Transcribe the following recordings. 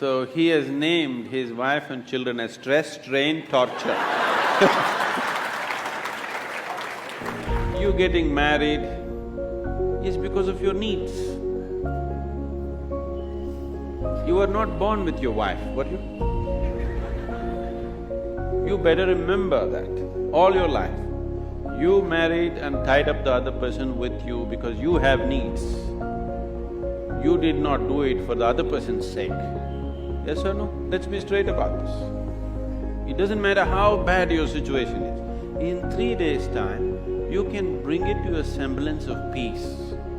So he has named his wife and children as stress, strain, torture. You getting married is because of your needs. You were not born with your wife, were you? You better remember that all your life. You married and tied up the other person with you because you have needs. You did not do it for the other person's sake. Yes or no? Let's be straight about this. It doesn't matter how bad your situation is. In 3 days' time, you can bring it to a semblance of peace.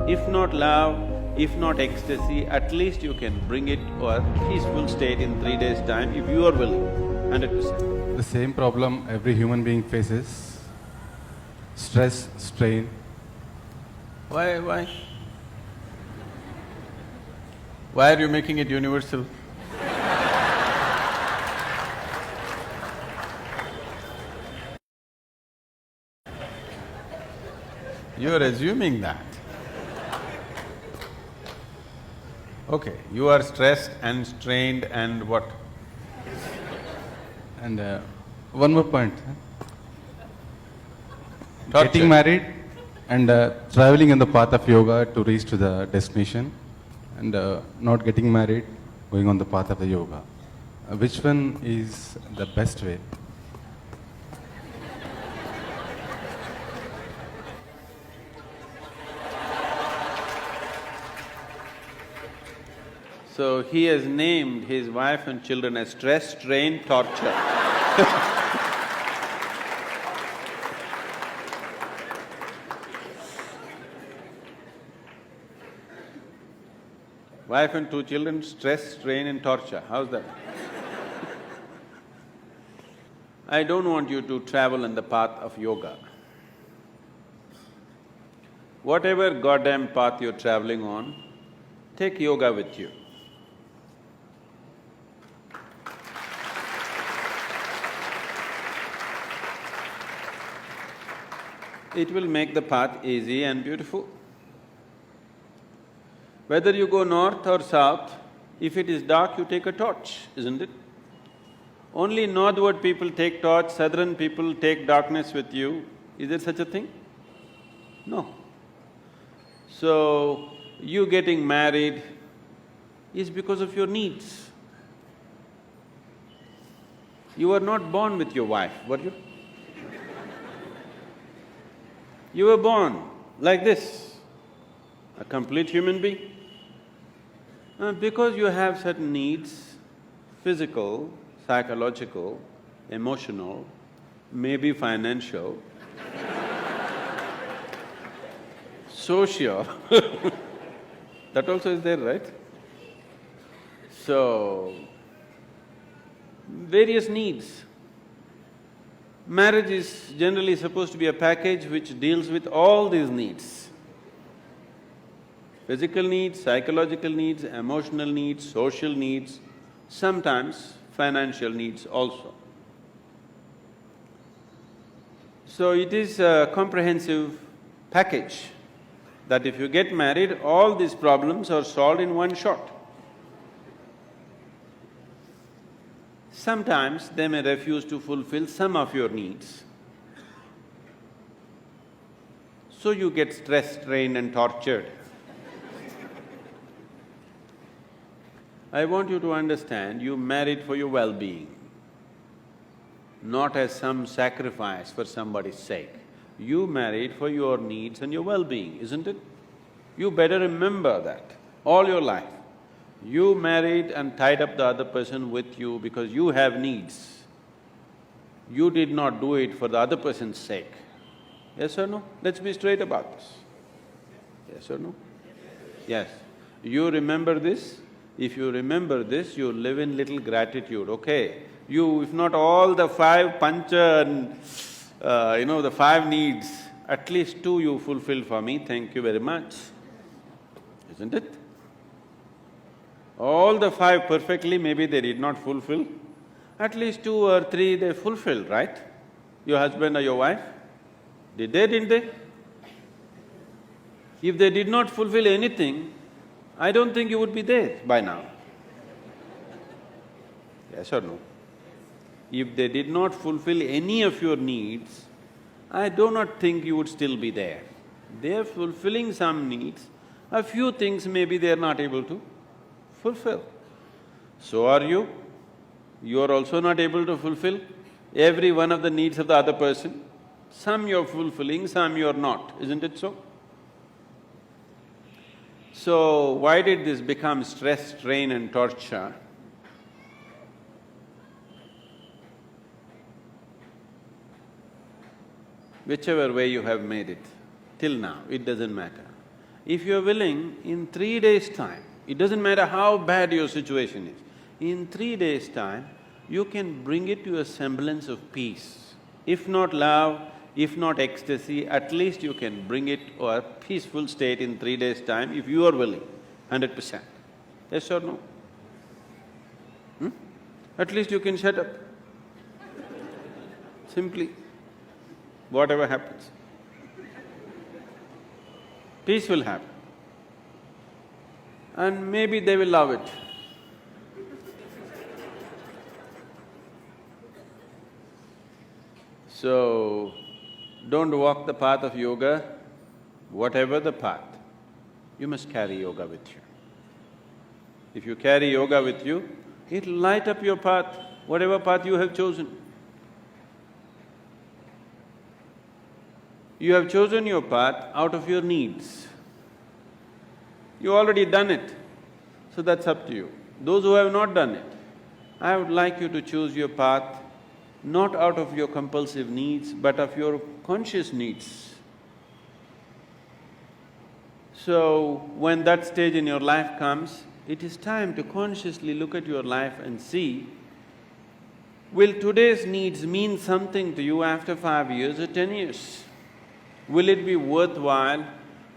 If not love, if not ecstasy, at least you can bring it to a peaceful state in 3 days' time if you are willing, 100%. The same problem every human being faces, stress, strain. Why? Why are you making it universal? You are assuming that. Okay, you are stressed and strained and what? And one more point. Torture. Getting married and traveling in the path of yoga to reach to the destination, and not getting married, going on the path of the yoga. Which one is the best way? So he has named his wife and children as stress, strain, torture. Wife and 2 children, stress, strain and torture, how's that? I don't want you to travel on the path of yoga. Whatever goddamn path you're traveling on, take yoga with you. It will make the path easy and beautiful. Whether you go north or south, if it is dark, you take a torch, isn't it? Only northward people take torch, southern people take darkness with you. Is there such a thing? No. So, you getting married is because of your needs. You were not born with your wife, were you? You were born like this, a complete human being. Because you have certain needs, physical, psychological, emotional, maybe financial, social, that also is there, right? So, various needs. Marriage is generally supposed to be a package which deals with all these needs. Physical needs, psychological needs, emotional needs, social needs, sometimes financial needs also. So it is a comprehensive package that if you get married, all these problems are solved in one shot. Sometimes they may refuse to fulfill some of your needs. So you get stressed, strained and tortured. I want you to understand, you married for your well-being, not as some sacrifice for somebody's sake. You married for your needs and your well-being, isn't it? You better remember that all your life. You married and tied up the other person with you because you have needs. You did not do it for the other person's sake. Yes or no? Let's be straight about this. Yes or no? Yes. You remember this? If you remember this, you live in little gratitude, okay? You… if not all the 5 pancha and the 5 needs, at least 2 you fulfill for me, thank you very much, isn't it? All the 5 perfectly, maybe they did not fulfill. At least 2 or 3 they fulfilled, right? Your husband or your wife? Did they, didn't they? If they did not fulfill anything, I don't think you would be there by now. Yes or no? If they did not fulfill any of your needs, I do not think you would still be there. They are fulfilling some needs, a few things maybe they are not able to fulfill. So are you. You are also not able to fulfill every one of the needs of the other person. Some you're fulfilling, some you're not, isn't it so? So, why did this become stress, strain and torture? Whichever way you have made it, till now, it doesn't matter. If you're willing, in 3 days' time, it doesn't matter how bad your situation is, in 3 days' time, you can bring it to a semblance of peace. If not love, if not ecstasy, at least you can bring it to a peaceful state in 3 days' time if you are willing, 100%. Yes or no? At least you can shut up. Simply, whatever happens. Peace will happen. And maybe they will love it. So, don't walk the path of yoga, whatever the path, you must carry yoga with you. If you carry yoga with you, it'll light up your path, whatever path you have chosen. You have chosen your path out of your needs. You already done it, so that's up to you. Those who have not done it, I would like you to choose your path not out of your compulsive needs, but of your conscious needs. So, when that stage in your life comes, it is time to consciously look at your life and see, will today's needs mean something to you after 5 years or 10 years? Will it be worthwhile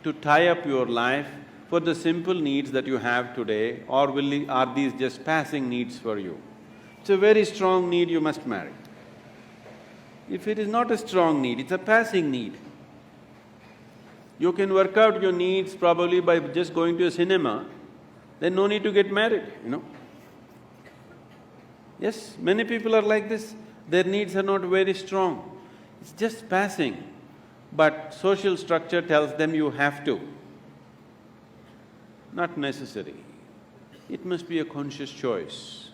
to tie up your life for the simple needs that you have today, or are these just passing needs for you? It's a very strong need, you must marry. If it is not a strong need, it's a passing need. You can work out your needs probably by just going to a cinema, then no need to get married, you know. Yes, many people are like this, their needs are not very strong, it's just passing. But social structure tells them you have to. Not necessary. It must be a conscious choice.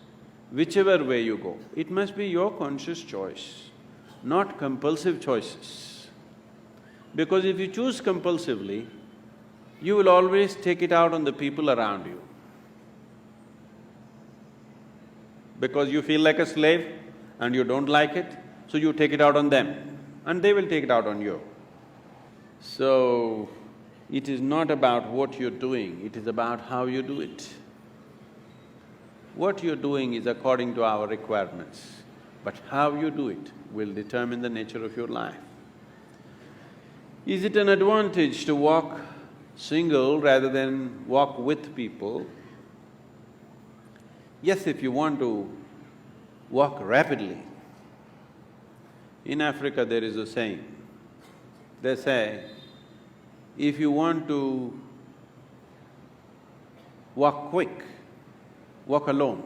Whichever way you go, it must be your conscious choice, not compulsive choices. Because if you choose compulsively, you will always take it out on the people around you. Because you feel like a slave and you don't like it, so you take it out on them and they will take it out on you. So, it is not about what you're doing, it is about how you do it. What you're doing is according to our requirements, but how you do it will determine the nature of your life. Is it an advantage to walk single rather than walk with people? Yes, if you want to walk rapidly. In Africa there is a saying, they say, if you want to walk quick, walk alone.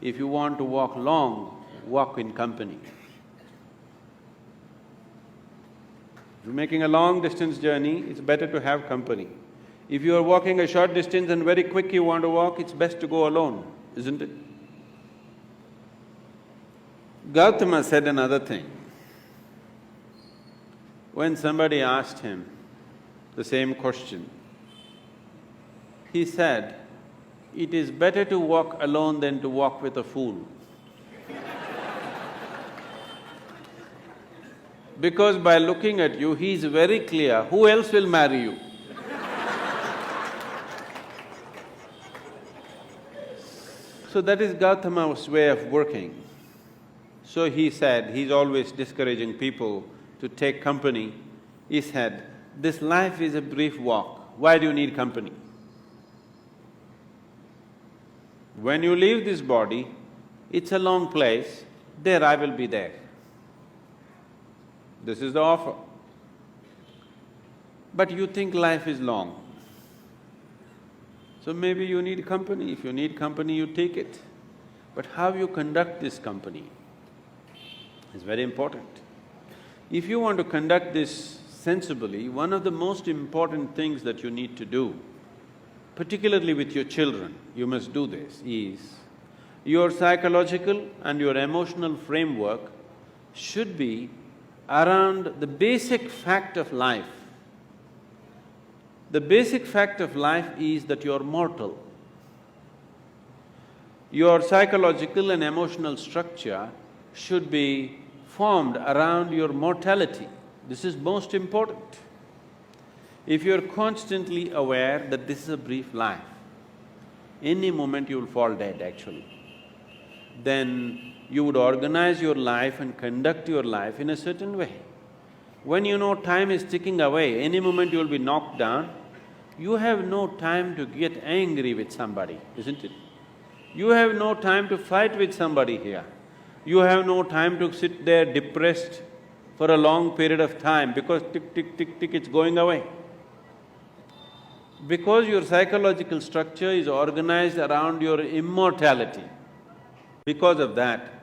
If you want to walk long, walk in company. If you're making a long distance journey, it's better to have company. If you are walking a short distance and very quick you want to walk, it's best to go alone, isn't it? Gautama said another thing. When somebody asked him the same question, he said, "It is better to walk alone than to walk with a fool." Because by looking at you, he is very clear, who else will marry you? So that is Gautama's way of working. So he said, he's always discouraging people to take company. He said, this life is a brief walk, why do you need company? When you leave this body, it's a long place, there I will be there. This is the offer. But you think life is long. So maybe you need company, if you need company, you take it. but how you conduct this company is very important. If you want to conduct this sensibly, one of the most important things that you need to do, particularly with your children, you must do this, is your psychological and your emotional framework should be around the basic fact of life. The basic fact of life is that you're mortal. Your psychological and emotional structure should be formed around your mortality. This is most important. If you're constantly aware that this is a brief life, any moment you will fall dead actually, then you would organize your life and conduct your life in a certain way. When you know time is ticking away, any moment you will be knocked down, you have no time to get angry with somebody, isn't it? You have no time to fight with somebody here. You have no time to sit there depressed for a long period of time because tick, tick, tick, tick, it's going away. Because your psychological structure is organized around your immortality, because of that,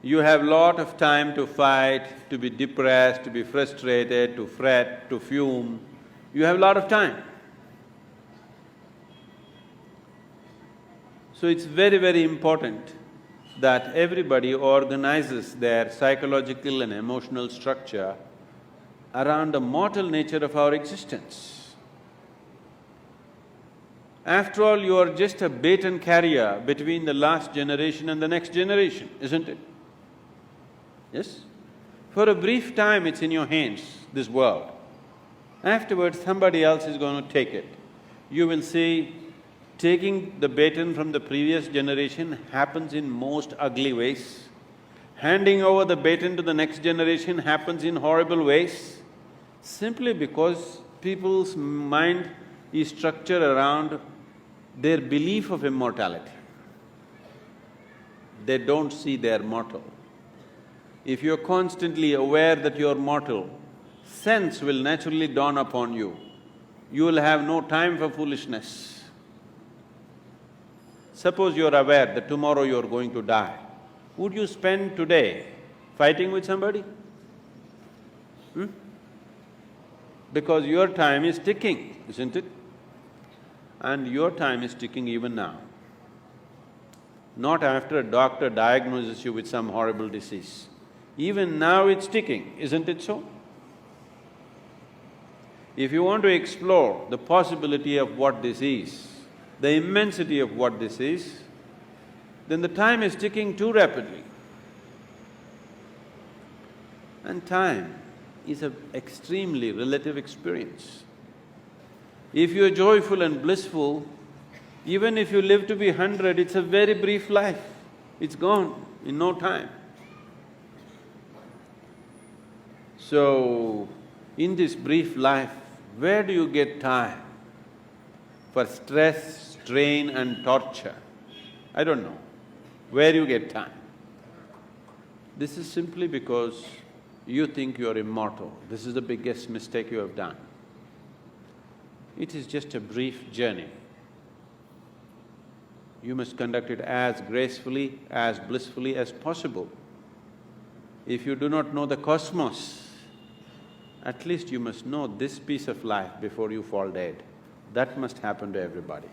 you have lot of time to fight, to be depressed, to be frustrated, to fret, to fume. You have lot of time. So it's very, very important that everybody organizes their psychological and emotional structure around the mortal nature of our existence. After all, you are just a baton carrier between the last generation and the next generation, isn't it? Yes? For a brief time it's in your hands, this world. Afterwards, somebody else is going to take it. You will see taking the baton from the previous generation happens in most ugly ways. Handing over the baton to the next generation happens in horrible ways, simply because people's mind is structured around their belief of immortality. They don't see they're mortal. If you're constantly aware that you're mortal, sense will naturally dawn upon you. You will have no time for foolishness. Suppose you're aware that tomorrow you're going to die, would you spend today fighting with somebody? Because your time is ticking, isn't it? And your time is ticking even now. Not after a doctor diagnoses you with some horrible disease. Even now it's ticking, isn't it so? If you want to explore the possibility of what this is, the immensity of what this is, then the time is ticking too rapidly. And time is an extremely relative experience. If you're joyful and blissful, even if you live to be 100, it's a very brief life. It's gone in no time. So, in this brief life, where do you get time for stress, strain and torture? I don't know. Where you get time? This is simply because you think you're immortal. This is the biggest mistake you have done. It is just a brief journey. You must conduct it as gracefully, as blissfully as possible. If you do not know the cosmos, at least you must know this piece of life before you fall dead. That must happen to everybody.